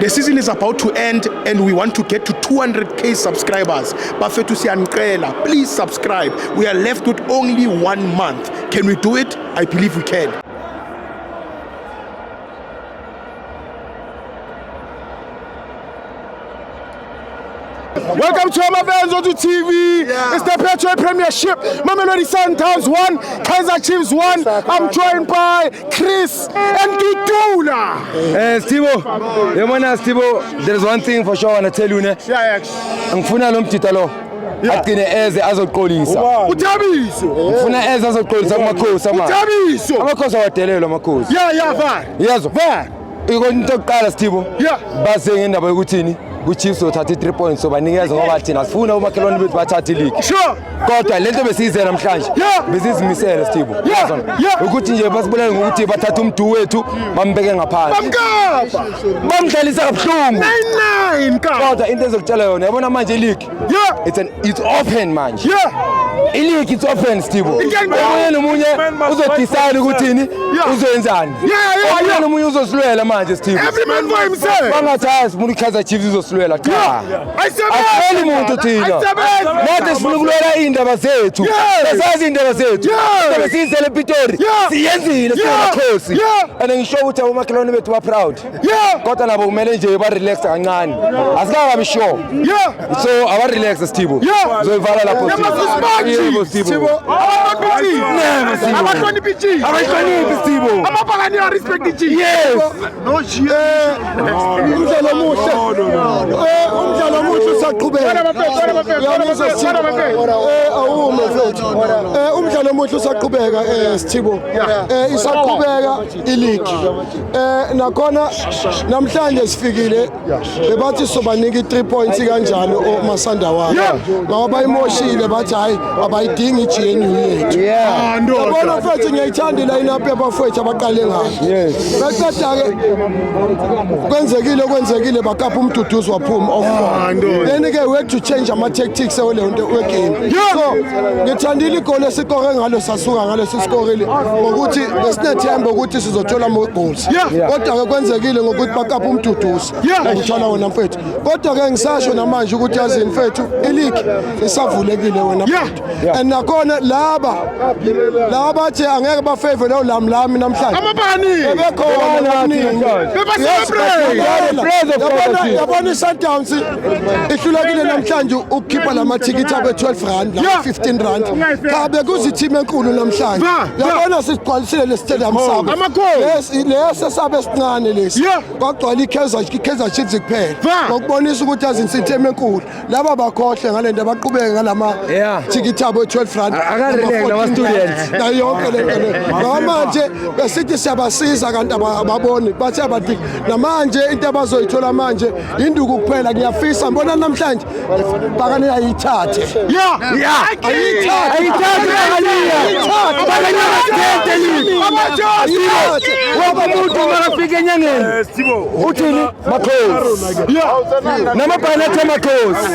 The season is about to end and we want to get to 200k subscribers. Bafethu siyanicela, please subscribe. We are left with only 1 month. Can we do it? I believe we can. Welcome to our fans on TV. Yeah. It's the Petro Premiership. Mamelodi Sundowns 1, Kaizer Chiefs 1. I'm joined by Chris and Dudula. Stibo, Stibo, there's one thing for sure I want to tell you. Ngifuna lo mtitalo. Agcine eze azoqolisa. Uthabiso. Ngifuna eze azoqolisa kumakhosi amanje. Uthabiso. Amakhosi awadelelwa amakhosi. Yeah, va. Yezwa. Va. Into yokuqala Stibo. Yeah. Base ngendaba yokuthini? Chiefs uthatha 3 points so banikeza ngoba thina sifuna umakhelwane bethu bathathe league. Sure. Kodwa lento besize namhlanje besizimisele Stibo. Ukuthi nje basibulele ngokuthi bathatha umdu wethu bambeke ngaphansi. Bamkapa. Bamdlalisa kabuhlungu. 9-9 ka. Kodwa into ezokutshela yona yabona manje league. It's open manje. League it's open Stibo. Omunye nomunye uzodecide ukuthini uzoyenzani. Omunye nomunye uzosilwela manje Stibo. Every man for himself. Bangathi umuntu Kaizer Chiefs uzosilwela cha. Ayisebenza umuntu thina. Nathi sifuna ukulwela indaba zethu. Sasazi indaba zethu. Indaba sizele ePitori. Siyenzile siyamakhosi. And ngisho ukuthi umakhelwane bethu ba proud. Kodwa nabo kumele nje ba relax kancane. Asikabi sure. So aba relax Stibo. Zoyivala lapho Stibo. Abahloniphi Chiefs. Abahloniphi Stibo. Amabhakani ya respect iChiefs. Yes. No shit. Umdlalo omuhle. Umdlalo omuhle usaqhubeka. Awume mfethu. Umdlalo omuhle usaqhubeka Stibo. Isaqhubeka ileague. Nakhona namhlanje sifikile bebathi sobanika i3 points kanjani oMasandawana. Ngoba bayimoshile bathi hayi abayidingi iGNU yethu. Yabona mfethu ngiyayithanda line up yabafethu abaqale ngayo. Beqeda ke kwenzekile bakapha umduduzo waphuma off. Then ke we had to change ama tactics ole nto wegame. So ngithandile igoli esikore ngalo sasuka ngalo sisikorele ngokuthi besinethemba ukuthi sizothola more goals. Kodwa ke kwenzekile ngokuthi bakapha umduduzo. Ngithola wona mfethu. Kodwa ke ngisasho namanje ukuthi yazini mfethu ileague isavulekile wena mfethu. And nakhona laba bathi angeke ba favor lo lamlami namhlanje. Amabani bebekhona yabona Sundowns ihlulekile namhlanje ukukhipha lamathikithi abe 12 rand la 15 rand. Cha bekuzi team enkulu namhlanje. Yabona sigcwalisile le stadium sabo. Lesi sabe sincane lesi. Kwagcwala iKaizer Chiefs kuphela. Ngokubonisa ukuthi yazini team enkulu. Laba bakhohle ngalento abaqhubeke ngalama thikithi abo 12 rand. Akareleka nama students. Na yonke le manje besithi siyabasiza kanti ababoni bathi abathi namanje into abazoyithola manje induku kuphela ngiyafisa mbona namhlanje bakane ayithathe ayithathe ngoba umuntu makafika enyangeni uthini makhosi namabhana athi makhosi